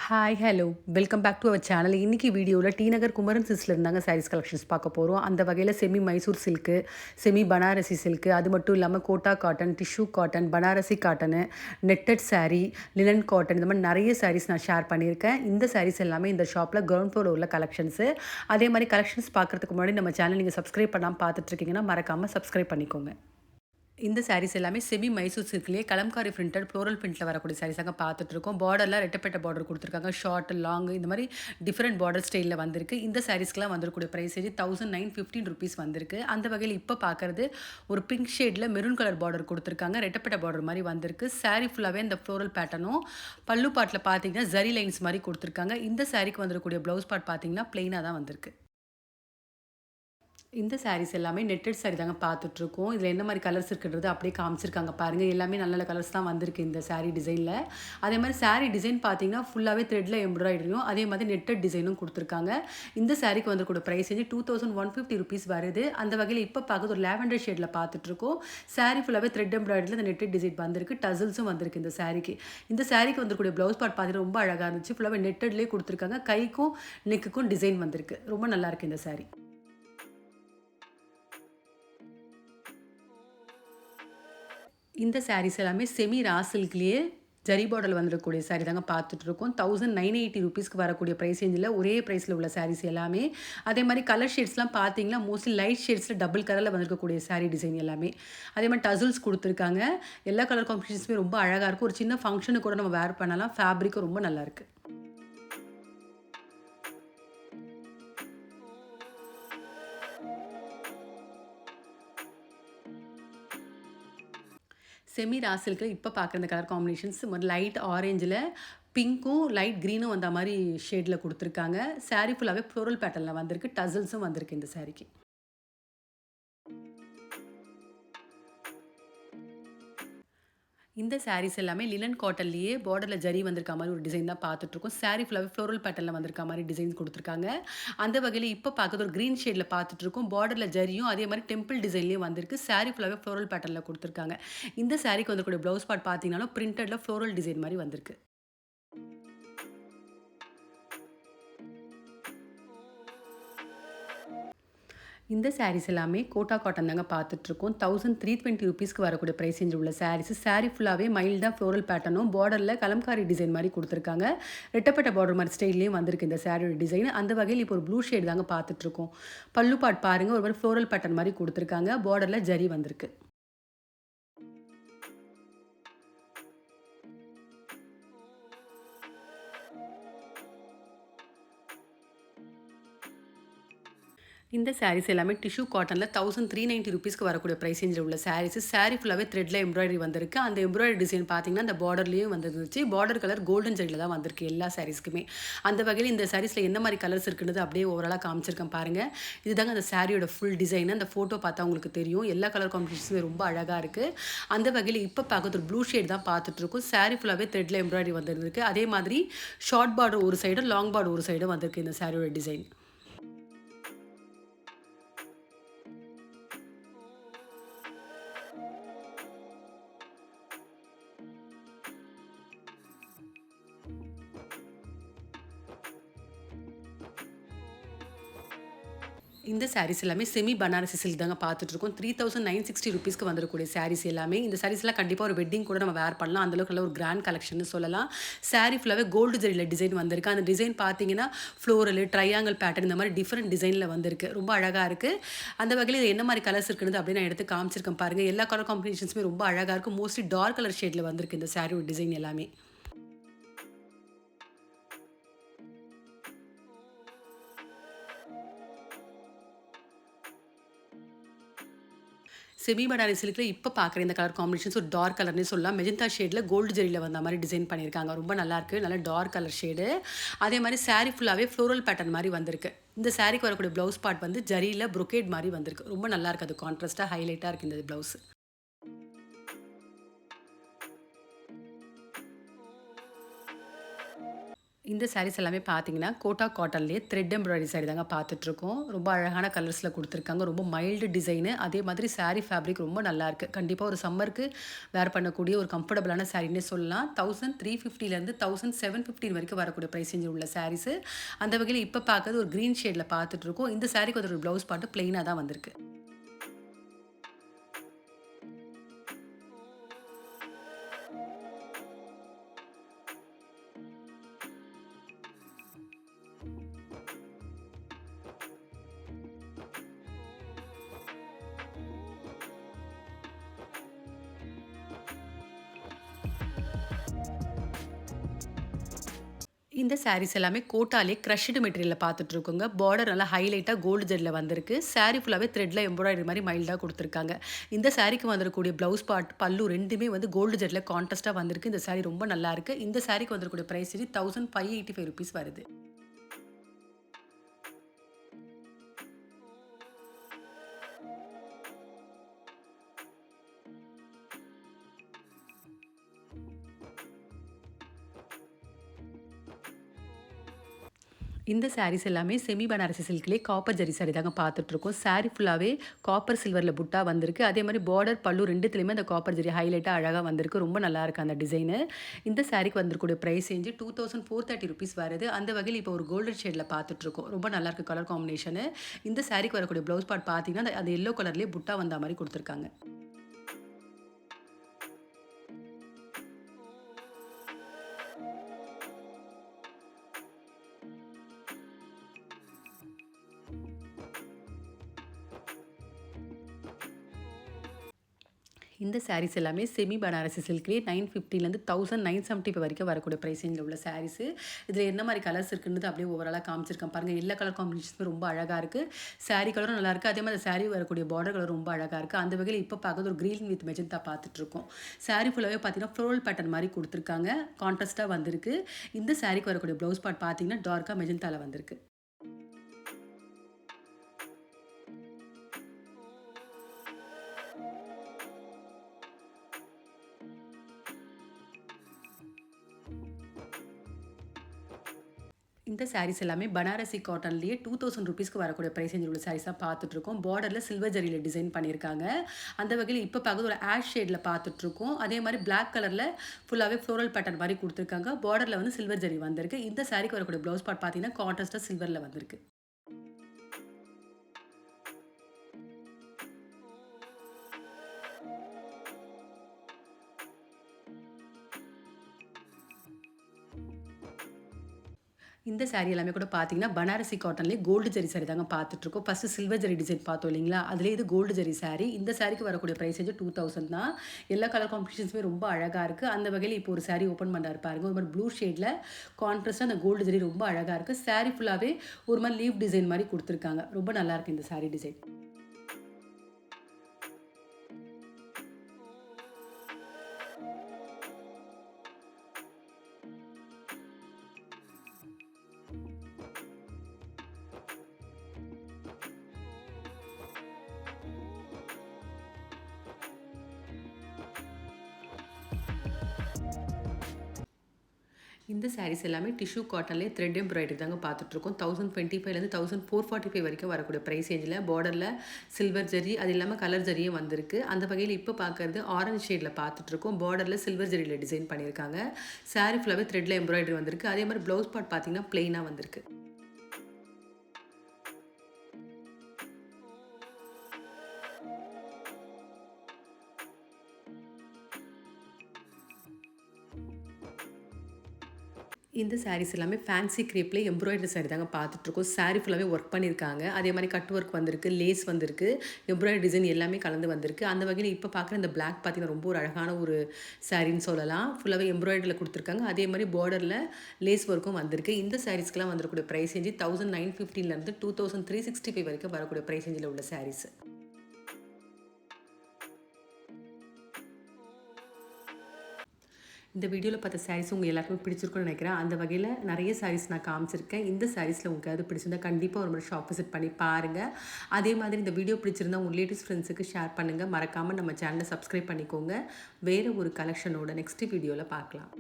Hi hello welcome back to our channel. இன்றைக்கி வீடியோவில் D நகர் குமரன் சில்க்ஸில் இருந்தாங்க சாரீஸ் கலெக்ஷன்ஸ் பார்க்க போகிறோம். அந்த வகையில் semi Mysore silk, semi Banarasi silk, அது மட்டும் இல்லாமல் Kota cotton, tissue cotton, Banarasi cotton, netted sari, linen cotton, இந்த மாதிரி நிறைய சாரீஸ் நான் ஷேர் பண்ணியிருக்கேன். இந்த சாரீஸ் எல்லாமே இந்த ஷாப்பில் கிரவுண்ட் ஃப்ளோரில் உள்ள கலெக்ஷன்ஸு. அதே மாதிரி கலெக்ஷன்ஸ் பார்க்குறதுக்கு முன்னாடி நம்ம சேனல் நீங்கள் சப்ஸ்கிரைப் பண்ணாமல் பார்த்துட்ருக்கீங்கன்னா மறக்காமல் சப்ஸ்கிரைப் பண்ணிக்கோங்க. இந்த சாரீஸ் எல்லாமே செமி மைசூர் சில்க்லேயே கலம்காரி பிரிண்டட் ஃப்ளோரல் பிரிண்ட்டில் வரக்கூடிய சாரீஸாக பார்த்துட்ருக்கோம். பார்டர்லாம் ரெட்டப்பட்ட பார்டர் கொடுத்துருக்காங்க. ஷார்ட், லாங், இந்த மாதிரி டிஃப்ரெண்ட் பார்டர் ஸ்டைலில் வந்திருக்கு. இந்த சாரீஸ்க்குலாம் வந்துருக்கூடிய ப்ரைஸேஜ் 1915 ருபீஸ் வந்திருக்கு. அந்த வகையில் இப்போ பார்க்குறது ஒரு பிங்க் ஷேடில் மெரூன் கலர் பார்டர் கொடுத்துருக்காங்க. ரெட்டப்பட்ட பார்டர் மாதிரி வந்திருக்கு. சாரீ ஃபுல்லாகவே இந்த ஃப்ளோரல் பேட்டர்னும் பல்லு பாட்டில் பார்த்தீங்கன்னா ஜரி லைன்ஸ் மாதிரி கொடுத்துருக்காங்க. இந்த சாரீக்கு வந்துருக்கூடிய ப்ளவுஸ் பார்ட் பார்த்தீங்கன்னா பிளெயினாக தான் வந்திருக்கு. இந்த சாரீஸ் எல்லாமே நெட்டட் சாரீ தாங்க பார்த்துட்ருக்கோம். இதில் என்ன மாதிரி கலர்ஸ் இருக்குன்றது அப்படியே காமிச்சிருக்காங்க பாருங்கள். எல்லாமே நல்ல நல்ல கலர்ஸ் தான் வந்திருக்கு இந்த சாரீ டிசைனில். அதே மாதிரி சாரீ டிசைன் பார்த்தீங்கன்னா ஃபுல்லாகவே த்ரெட்டில் எம்ப்ராய்டரியும் அதே மாதிரி நெட்டட் டிசைனும் கொடுத்துருக்காங்க. இந்த சாரீக்கு வந்துக்கூட ப்ரைஸ் வந்து 2150 ருபீஸ் வருது. அந்த வகையில் இப்போ பார்க்குறது ஒரு லேவெண்டர் ஷேடில் பார்த்துட்ருக்கோம். சாரீ ஃபுல்லாகவே த்ரெட் எம்ப்ராய்டரியில் இந்த நெட்டட் டிசைன் வந்திருக்கு. டசல்ஸும் வந்திருக்கு இந்த சாரீக்கு. இந்த சாரீக்கு வந்துக்கூடிய ப்ளவுஸ் பார்ட் பார்த்தீங்கன்னா ரொம்ப அழகாக இருந்துச்சு. ஃபுல்லாகவே நெட்டட்லேயே கொடுத்துருக்காங்க. கைக்கும் நெக்குக்கும் டிசைன் வந்திருக்கு. ரொம்ப நல்லாயிருக்கு இந்த சாரீ. இந்த சாரீஸ் எல்லாமே செமி ரா சில்க்லேயே ஜரி பார்டரில் வந்துருக்கக்கூடிய சாரீ தாங்க பார்த்துட்ருக்கோம். 1980 ருபீஸ்க்கு வரக்கூடிய ப்ரைஸ் ரேஞ்சில் ஒரே ப்ரைஸில் உள்ள சாரீஸ் எல்லாமே. அதே மாதிரி கலர் ஷேட்ஸ்லாம் பார்த்தீங்கன்னா மோஸ்ட்லி லைட் ஷேட்ஸில் டபுள் கலரில் வந்திருக்கக்கூடிய சாரீ டிசைன் எல்லாமே. அதே மாதிரி டசல்ஸ் கொடுத்துருக்காங்க. எல்லா கலர் காம்பினேஷன்ஸுமே ரொம்ப அழகாக இருக்கும். ஒரு சின்ன ஃபங்க்ஷனுக்கு கூட நம்ம வேர் பண்ணலாம். ஃபேப்ரிக்கும் ரொம்ப நல்லாயிருக்கு. செமி ரா சில்கில் இப்போ பார்க்குற இந்த கலர் காம்பினேஷன்ஸ் ஒரு லைட் ஆரஞ்சில் பிங்க்கும் லைட் க்ரீனும் வந்த மாதிரி ஷேடில் கொடுத்துருக்காங்க. சாரீ ஃபுல்லாகவே ஃப்ளோரல் பேட்டர்னில் வந்திருக்கு. டசல்ஸும் வந்திருக்கு இந்த சாரீக்கு. இந்த சாரீஸ் எல்லாமே லினன் காட்டன்லேயே பார்டரில் ஜரி வந்திருக்க மாதிரி ஒரு டிசைன் தான் பார்த்துட்ருக்கோம். சாரீ ஃபுல்லாகவே ஃப்ளோரல் பேட்டர்னில் வந்திருக்க மாதிரி டிசைன்ஸ் கொடுத்துருக்காங்க. அந்த வகையில் இப்போ பார்க்குறது ஒரு க்ரீன் ஷேடில் பார்த்துட்ருக்கோம். பார்டரில் ஜரியும் அதே மாதிரி டெம்பிள் டிசைன்லேயும் வந்திருக்கு. சாரீ ஃபுல்லாகவே ஃப்ளோரல் பேட்டர்னில் கொடுத்துருக்காங்க. இந்த சாரீக்கு வந்துக்கூடிய ப்ளவுஸ் பார்ட் பார்த்தீங்கன்னாலும் பிரிண்டடில் ஃப்ளோரல் டிசைன் மாதிரி வந்திருக்கு. இந்த சாரீஸ் எல்லாமே கோட்டா காட்டன் தாங்க பார்த்துட்ருக்கோம். 1320 ருபீஸ்க்கு வரக்கூடிய ப்ரைஸ் ரேஞ்சில் உள்ள சாரீஸ். சாரீ ஃபுல்லாகவே மைல்டாக ஃப்ளோரல் பேட்டர்னும் பார்டரில் கலம்காரி டிசைன் மாதிரி கொடுத்துருக்காங்க. ரெட்டப்பட்ட பார்டர் மாதிரி ஸ்டைல்லையும் வந்திருக்கு இந்த சாரியோட டிசைன். அந்த வகையில் இப்போ ஒரு ப்ளூ ஷேட் தாங்க பார்த்துட்ருக்கோம். பல்லு பாட் பாருங்கள், ஒரு மாதிரி ஃப்ளோரல் பேட்டர்ன் மாதிரி கொடுத்துருக்காங்க. பார்டரில் ஜரி வந்திருக்கு. இந்த சாரீஸ் எல்லாமே டிஷ்யூ காட்டனில் 1390 ருபீஸ்க்கு வரக்கூடிய ப்ரைஸ் ரேஞ்சில் உள்ள சாரீஸ். சாரீ ஃபுல்லாகவே த்ரெட்டில் எம்ப்ராய்டரி வந்திருக்கு. அந்த எம்ப்ராய்டரி டிசைன் பார்த்தீங்கன்னா அந்த பார்டர்லேயும் வந்துருந்துச்சு. பார்டர் கலர் கோல்டன் ஜரியில் தான் வந்திருக்கு எல்லா சாரீஸ்க்குமே. அந்த வகையில் இந்த சாரீஸில் என்ன மாதிரி கலர்ஸ் இருக்குன்றது அப்படியே ஓவராலாக காமிச்சிருக்கேன் பாருங்கள். இதுதாங்க அந்த சாரியோட ஃபுல் டிசைன். அந்த ஃபோட்டோ பார்த்தா உங்களுக்கு தெரியும். எல்லா கலர் காம்பினேஷன்ஸுமே ரொம்ப அழகாக இருக்குது. அந்த வகையில் இப்போ பார்க்குறது ஒரு ப்ளூ ஷேட் தான் பார்த்துட்ருக்கோம். சாரீ ஃபுல்லாகவே த்ரெட்டில் எம்ப்ராய்டரி வந்துருக்கு. அதே மாதிரி ஷார்ட் பார்டர் ஒரு சைடும் லாங் பார்டர் ஒரு சைடும் வந்திருக்கு இந்த சாரியோட டிசைன். இந்த சாரீஸ் எல்லாமே செமி பனாரசி சில்க் தாங்க பார்த்துட்ருக்கோம். 3960 ருபீஸ்க்கு வந்துருக்கூடிய சாரீஸ் எல்லாமே. இந்த சாரீஸ்லாம் கண்டிப்பாக ஒரு வெட்டிங் கூட நம்ம வேர் பண்ணலாம். அந்தளவுக்கு நல்ல ஒரு கிராண்ட் கலெக்ஷன் சொல்லலாம். சாரீ ஃபுல்லாகவே கோல்டு ஜரியில் டிசைன் வந்திருக்கு. அந்த டிசைன் பார்த்தீங்கன்னா ஃப்ளோரல், ட்ரையாங்கிள் பேட்டர்ன் இந்த மாதிரி டிஃப்ரெண்ட் டிசைனில் வந்திருக்கு. ரொம்ப அழகாக இருக்குது. அந்த வகையில் இது என்ன மாதிரி கலர்ஸ் இருக்குன்னு அப்படியே நான் எடுத்து காமிச்சிருக்கேன் பாருங்கள். எல்லா கலர் காம்பினேஷன்ஸுமே ரொம்ப அழகாக இருக்கும். மோஸ்ட்லி டார்க் கலர் ஷேடில் வந்திருக்கு இந்த சாரியோட டிசைன் எல்லாமே. செமி பனாரசி சில்க்ல இப்போ பார்க்குற இந்த கலர் காம்பினேஷன்ஸ் ஒரு டார்க் கலர்னே சொல்லலாம். மெஜந்தா ஷேடில் கோல்டு ஜரியில் வந்த மாதிரி டிசைன் பண்ணியிருக்காங்க. ரொம்ப நல்லாயிருக்கு. நல்ல டார்க் கலர் ஷேடு. அதே மாதிரி சாரீ ஃபுல்லாகவே ஃப்ளோரல் பேட்டர்ன் மாதிரி வந்திருக்கு. இந்த சாரீக்கு வரக்கூடிய ப்ளவுஸ் பார்ட் வந்து ஜரியில் ப்ரொக்கேட் மாதிரி வந்திருக்கு. ரொம்ப நல்லாயிருக்கு. அது கான்ட்ராஸ்ட்டாக ஹைலைட்டாக இருக்குது இந்த ப்ளவுஸ். இந்த சாரீஸ் எல்லாமே பார்த்தீங்கன்னா, கோட்டா காட்டன்லேயே த்ரெட் எம்ப்ராய்டரி சாரி தாங்க பார்த்துட்ருக்கோம். ரொம்ப அழகான கலர்ஸில குடுத்துருக்காங்க. ரொம்ப மைல்டு டிசைனு. அதே மாதிரி சாரி ஃபேப்ரிக் ரொம்ப நல்லாயிருக்கு. கண்டிப்பா ஒரு சம்மருக்கு வேர் பண்ணக்கூடிய ஒரு கம்ஃபர்டபுளான சாரின்னே சொல்லலாம். 1350லேருந்து 1750 வரைக்கும் வரக்கூடிய பிரைஸ் ரேஞ்சில் உள்ள சாரீஸு. அந்த வகையில இப்ப பார்க்கறது ஒரு கிரீன் ஷேட்ல பார்த்துட்ருக்கோம். இந்த சாரிக்கு ஒரு ப்ளவுஸ் பார்ட் பிளெயினா தான் வந்திருக்கு. இந்த சாரீஸ் எல்லாமே கோட்டாலே கிரஷ்டு மெட்டீரியல்ல பார்த்துட்ருக்கோங்க. பார்டர் நல்லா ஹைலைட்டா கோல்டு ஜெரில வந்திருக்கு. சாரி ஃபுல்லாவே த்ரெட்ல எம்ப்ராய்டரி மாரி மைல்டா குடுத்துருக்காங்க. இந்த சாரிக்கு வந்துருக்கக்கூடிய ப்ளவுஸ் பார்ட், பல்லு 2மே வந்து கோல்டு ஜெரில கான்ட்ராஸ்ட்டா வந்திருக்கு. இந்த சாரி ரொம்ப நல்லாயிருக்கு. இந்த சாரிக்கு வந்திருக்கக்கூடிய பிரைஸ் ரூ. 1585 வருது. இந்த சாரீஸ் எல்லாமே செமி பனாரசி சில்க்லேயே காப்பர் ஜரி சாரி தாங்க பார்த்துட்ருக்கோம். சாரி ஃபுல்லாவே காப்பர் சில்வர்ல புட்டா வந்திருக்கு. அதே மாரி பார்டர், பல்லு 2த்துலயுமே அந்த காப்பர் ஜரி ஹைலைட்டா அழகா வந்திருக்கு. ரொம்ப நல்லாயிருக்கு அந்த டிசைனு. இந்த சாரிக்கு வந்திருக்கக்கூடிய பிரைஸ் ரேஞ்சு ₹2430 வருது. அந்த வகையில இப்போ ஒரு கோல்டன் ஷேட்ல பார்த்துட்ருக்கோம். ரொம்ப நல்லாயிருக்கு கலர் காம்பினேஷனு. இந்த சாரிக்கு வரக்கூடிய ப்ளவுஸ் பார்ட் பார்த்தீங்கன்னா, அந்த எல்லோ கலர்லேயே புட்டா வந்தா மாரி குடுத்துருக்காங்க. இந்த சாரீஸ் எல்லாமே செமி பனாரசி சில்க்லேயே 950லேருந்து 1975 வரைக்கும் வரக்கூடிய பிரைஸிங்கில் உள்ள சாரீஸு. இதில் என்ன மாதிரி கலர்ஸ் இருக்குன்றது அப்படியே ஓவராலாக காமிச்சிருக்கேன் பாருங்கள். எல்லா கலர் காம்பினேஷன்ஸுமே ரொம்ப அழகாக இருக்குது. சாரீ கலரும் நல்லாயிருக்கு. அதே மாதிரி சாரீ வரக்கூடிய பார்டர் கலர் ரொம்ப அழகாக இருக்குது. அந்த வகையில் இப்போ பார்க்குறது ஒரு க்ரீன் வித் மெஜந்தா பார்த்துட்ருக்கோம். சாரீ ஃபுல்லாகவே பார்த்தீங்கன்னா ஃப்ளோரல் பேட்டர்ன் மாதிரி கொடுத்துருக்காங்க. கான்ட்ராஸ்ட்டாக வந்திருக்கு. இந்த சாரீக்கு வரக்கூடிய ப்ளவுஸ் பார்ட் பார்த்தீங்கன்னா டார்க்காக மெஜந்தாவில் வந்திருக்கு. இந்த சாரீஸ் எல்லாமே பனாரசி காட்டன்லேயே ₹2000க்கு வரக்கூடிய பிரைஸ் ரேஞ்சில் உள்ள சாரீஸாக பார்த்துட்ருக்கோம். பார்டரில் சில்வர் ஜரியில் டிசைன் பண்ணியிருக்காங்க. அந்த வகையில் இப்போ பார்க்குறது ஒரு ஆஷ் ஷேடில் பார்த்துட்ருக்கோம். அதே மாதிரி பிளாக் கலரில் ஃபுல்லாகவே ஃப்ளோரல் பேட்டர்ன் மாதிரி கொடுத்துருக்காங்க. பார்டரில் வந்து சில்வர் ஜரி வந்திருக்கு. இந்த சாரீக்கு வரக்கூடிய ப்ளவுஸ் பார்ட் பார்த்தீங்கன்னா கான்ட்ராஸ்ட்டாக சில்வரில் வந்திருக்கு. இந்த சாரி எல்லாமே கூட பார்த்தீங்கன்னா, பனாரசி காட்டன்லேயே கோல்டு ஜரி சாரி தாங்க பார்த்துட்ருக்கோம். ஃபர்ஸ்ட்டு சில்வர் ஜரி டிசைன் பார்த்தோம் இல்லைங்களா? அதிலேயே இது கோல்டு ஜரி சாரி. இந்த சாரிக்கு வரக்கூடிய பிரைஸ் வந்து 2000 தான். எல்லா கலர் காம்பினேஷன்ஸுமே ரொம்ப அழகா இருக்கு. அந்த வகையில இப்போ ஒரு சாரி ஓப்பன் பண்றாரு பாருங்க. ஒரு மாரி ப்ளூ ஷேட்ல கான்ட்ராஸ்ட்டா அந்த கோல்டு ஜரி ரொம்ப அழகா இருக்கு. சாரி ஃபுல்லாவே ஒரு மாரி லீஃப் டிசைன் மாரி குடுத்துருக்காங்க. ரொம்ப நல்லாயிருக்கு இந்த சாரி டிசைன். இந்த சாரீஸ் எல்லாமே டிஷ்யூ காட்டன்லேயே த்ரெட் எம்ப்ராய்டரி தாங்க பார்த்துட்ருக்கோம். 1025லேருந்து 1445 வரைக்கும் வரக்கூடிய ப்ரைஸ் ரேஞ்சில் பார்டரில் சில்வர் ஜரி, அது இல்லாமல் கலர் ஜரியும் வந்திருக்கு. அந்த வகையில் இப்போ பார்க்குறது ஆரஞ்ச் ஷேடில் பார்த்துட்ருக்கோம். பார்டரில் சில்வர் ஜரியில் டிசைன் பண்ணியிருக்காங்க. சாரீ ஃபுல்லாகவே த்ரெட்டில் எம்ப்ராய்டரி வந்திருக்கு. அதே மாதிரி ப்ளவுஸ் பார்ட் பார்த்தீங்கன்னா ப்ளெயினாக வந்திருக்கு. இந்த சாரீஸ் எல்லாமே ஃபேன்சி கிரேப்லேயே எம்ப்ராய்டரி சாரி தாங்க பார்த்துட்ருக்கோம். சாரி ஃபுல்லாகவே ஒர்க் பண்ணியிருக்காங்க. அதே மாதிரி கட் ஒர்க் வந்திருக்கு, லேஸ் வந்திருக்கு, எம்ப்ராய்டரி டிசைன் எல்லாமே கலந்து வந்திருக்கு. அந்த வகையில் இப்போ பார்க்குற இந்த பிளாக் பார்த்தீங்கன்னா ரொம்ப ஒரு அழகான ஒரு சாரின்னு சொல்லலாம். ஃபுல்லாகவே எம்ப்ராய்டரியில் கொடுத்துருக்காங்க. அதே மாதிரி பார்டரில் லேஸ் ஒர்க்கும் வந்திருக்கு. இந்த சாரீஸ்க்கெலாம் வந்துருக்கூடிய ப்ரைஸ் ரேஞ்சு 1915லேருந்து 2365 வரைக்கும் வரக்கூடிய ப்ரைஸ் ரேஞ்சில் உள்ள சாரீஸ். இந்த வீடியோவில் பார்த்த சாரீஸ் உங்கள் எல்லாருக்குமே பிடிச்சிருக்கும்னு நினைக்கிறேன். அந்த வகையில் நிறைய சாரீஸ் நான் காமிச்சிருக்கேன். இந்த சாரீஸில் உங்களுக்கு எதாவது பிடிச்சிருந்தா கண்டிப்பாக ஒரு முறை ஷாப் விசிட் பண்ணி பாருங்கள். அதே மாதிரி இந்த வீடியோ பிடிச்சிருந்தா உங்கள் ரிலேட்டிவ்ஸ் ஃப்ரெண்ட்ஸுக்கு ஷேர் பண்ணுங்கள். மறக்காமல் நம்ம சேனலை சப்ஸ்கிரைப் பண்ணிக்கோங்க. வேறு ஒரு கலெக்ஷனோட நெக்ஸ்ட் வீடியோவில் பார்க்கலாம்.